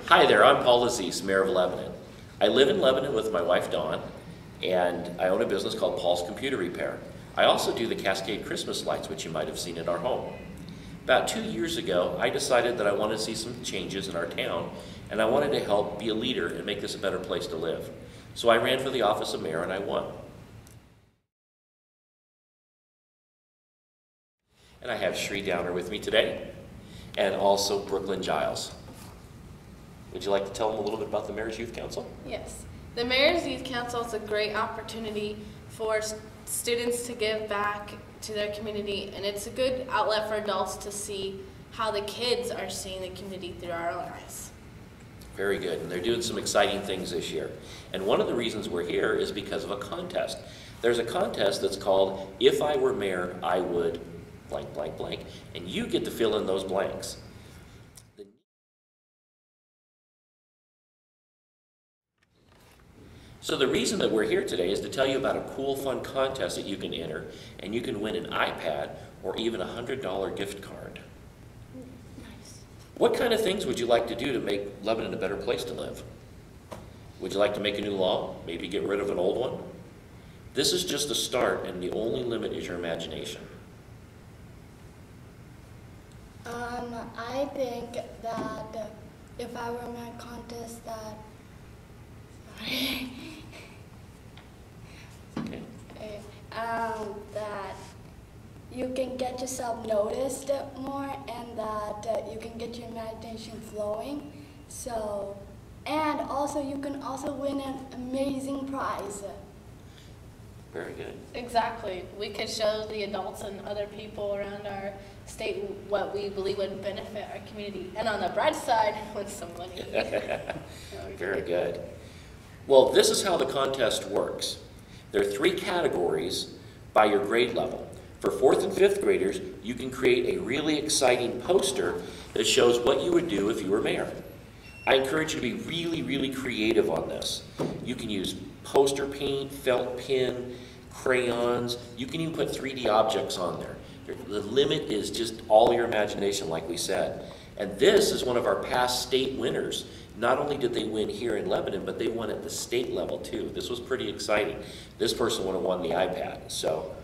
Hi there, I'm Paul Aziz, Mayor of Lebanon. I live in Lebanon with my wife Dawn, and I own a business called Paul's Computer Repair. I also do the Cascade Christmas lights, which you might have seen at our home. About 2 years ago, I decided that I wanted to see some changes in our town, and I wanted to help be a leader and make this a better place to live. So I ran for the office of mayor and I won. And I have Shree Downer with me today, and also Brooklyn Giles. Would you like to tell them a little bit about the Mayor's Youth Council? Yes. The Mayor's Youth Council is a great opportunity for students to give back to their community, and it's a good outlet for adults to see how the kids are seeing the community through our own eyes. Very good, and they're doing some exciting things this year. And one of the reasons we're here is because of a contest. There's a contest that's called If I Were Mayor, I Would blank, blank, blank, and you get to fill in those blanks. So the reason that we're here today is to tell you about a cool, fun contest that you can enter, and you can win an iPad or even a $100 gift card. Nice. What kind of things would you like to do to make Lebanon a better place to live? Would you like to make a new law? Maybe get rid of an old one? This is just a start, and the only limit is your imagination. I think that if I were in a contest that, Okay. that you can get yourself noticed more, and that you can get your imagination flowing. So, and also you can also win an amazing prize. Very good. Exactly. We could show the adults and other people around our state what we believe would benefit our community. And on the bright side, win some money. Very good. Well, this is how the contest works. There are 3 categories by your grade level. For 4th and 5th graders, you can create a really exciting poster that shows what you would do if you were mayor. I encourage you to be really, really creative on this. You can use poster paint, felt pen, crayons. You can even put 3D objects on there. The limit is just all your imagination, like we said. And this is one of our past state winners. Not only did they win here in Lebanon, but they won at the state level too. This was pretty exciting. This person would have won the iPad. So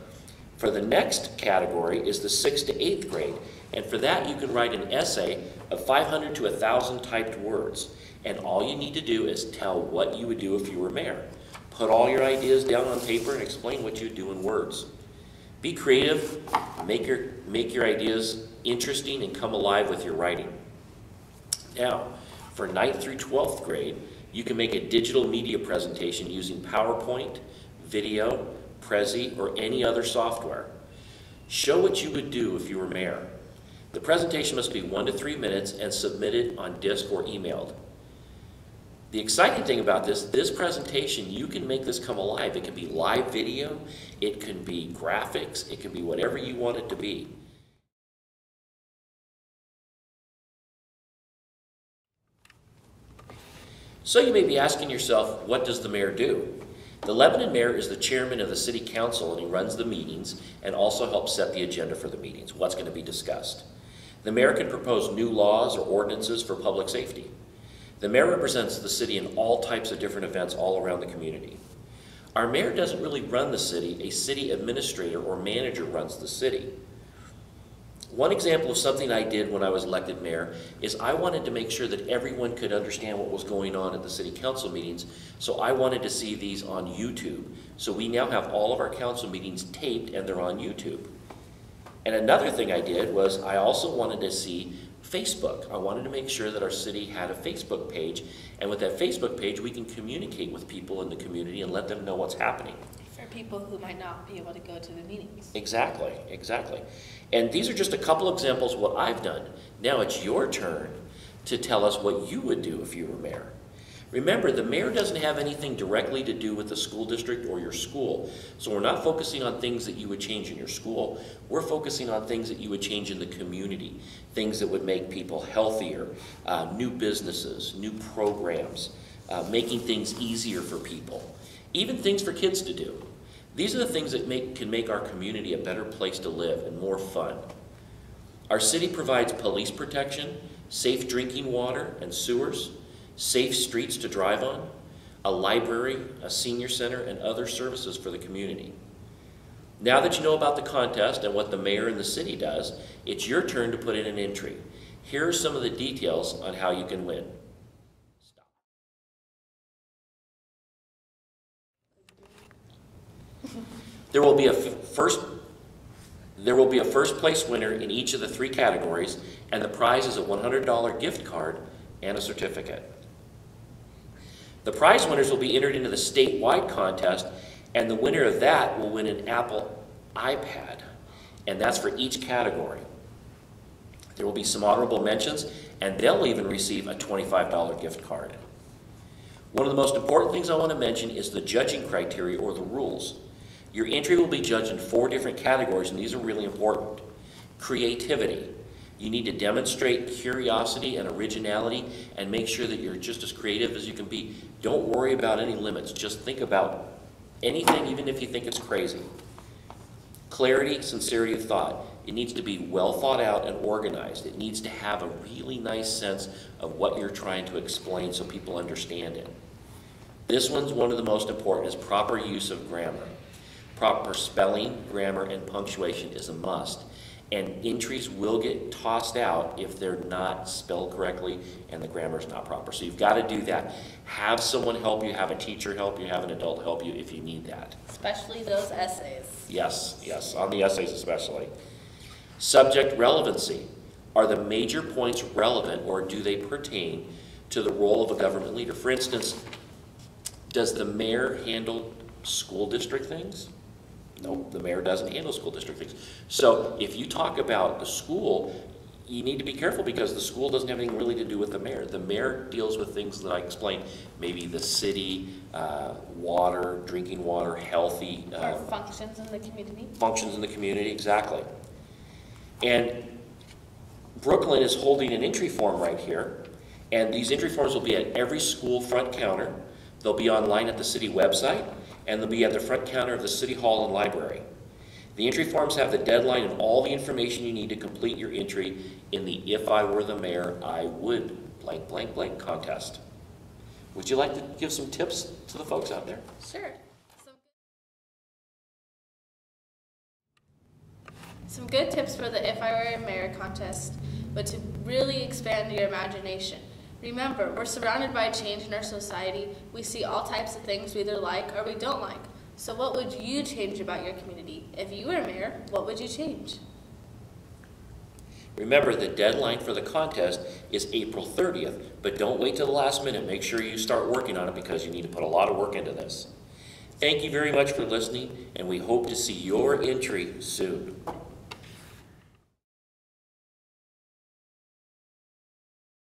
for the next category is the 6th to 8th grade. And for that, you can write an essay of 500 to 1,000 typed words. And all you need to do is tell what you would do if you were mayor. Put all your ideas down on paper and explain what you'd do in words. Be creative, make your ideas interesting, and come alive with your writing. Now, for 9th through 12th grade, you can make a digital media presentation using PowerPoint, video, Prezi, or any other software. Show what you would do if you were mayor. The presentation must be 1 to 3 minutes and submitted on disk or emailed. The exciting thing about this presentation, you can make this come alive. It can be live video, it can be graphics, it can be whatever you want it to be. So you may be asking yourself, what does the mayor do? The Lebanon mayor is the chairman of the city council, and he runs the meetings and also helps set the agenda for the meetings, what's going to be discussed. The mayor can propose new laws or ordinances for public safety. The mayor represents the city in all types of different events all around the community. Our mayor doesn't really run the city. A city administrator or manager runs the city. One example of something I did when I was elected mayor is I wanted to make sure that everyone could understand what was going on at the city council meetings, so I wanted to see these on YouTube. So we now have all of our council meetings taped, and they're on YouTube. And another thing I did was I also wanted to see Facebook. I wanted to make sure that our city had a Facebook page, and with that Facebook page we can communicate with people in the community and let them know what's happening. For people who might not be able to go to the meetings. Exactly, exactly. And these are just a couple examples of what I've done. Now it's your turn to tell us what you would do if you were mayor. Remember, the mayor doesn't have anything directly to do with the school district or your school. So we're not focusing on things that you would change in your school. We're focusing on things that you would change in the community, things that would make people healthier, new businesses, new programs, making things easier for people, even things for kids to do. These are the things that can make our community a better place to live and more fun. Our city provides police protection, safe drinking water and sewers. safe streets to drive on, a library, a senior center, and other services for the community. Now that you know about the contest and what the mayor and the city does, it's your turn to put in an entry. Here are some of the details on how you can win. There will be a first place winner in each of the 3 categories, and the prize is a $100 gift card and a certificate. The prize winners will be entered into the statewide contest, and the winner of that will win an Apple iPad, and that's for each category. There will be some honorable mentions, and they'll even receive a $25 gift card. One of the most important things I want to mention is the judging criteria or the rules. Your entry will be judged in 4 different categories, and these are really important. Creativity. You need to demonstrate curiosity and originality and make sure that you're just as creative as you can be. Don't worry about any limits. Just think about anything, even if you think it's crazy. Clarity, sincerity of thought. It needs to be well thought out and organized. It needs to have a really nice sense of what you're trying to explain so people understand it. This one's one of the most important, is proper use of grammar. Proper spelling, grammar, and punctuation is a must. And entries will get tossed out if they're not spelled correctly and the grammar's not proper. So you've got to do that. Have someone help you, have a teacher help you, have an adult help you if you need that. Especially those essays. Yes, on the essays especially. Subject relevancy. Are the major points relevant, or do they pertain to the role of a government leader? For instance, does the mayor handle school district things? No, the mayor doesn't handle school district things. So if you talk about the school, you need to be careful because the school doesn't have anything really to do with the mayor. The mayor deals with things that I explained, maybe the city, water, drinking water, healthy. Or functions in the community. Functions in the community, exactly. And Brooklyn is holding an entry form right here, and these entry forms will be at every school front counter. They'll be online at the city website, and they'll be at the front counter of the city hall and library. The entry forms have the deadline and all the information you need to complete your entry in the If I Were the Mayor, I Would blank, blank, blank contest. Would you like to give some tips to the folks out there? Sure. Some good tips for the If I Were a Mayor contest, but to really expand your imagination. Remember, we're surrounded by change in our society. We see all types of things we either like or we don't like. So what would you change about your community? If you were mayor, what would you change? Remember, the deadline for the contest is April 30th, but don't wait till the last minute. Make sure you start working on it because you need to put a lot of work into this. Thank you very much for listening, and we hope to see your entry soon.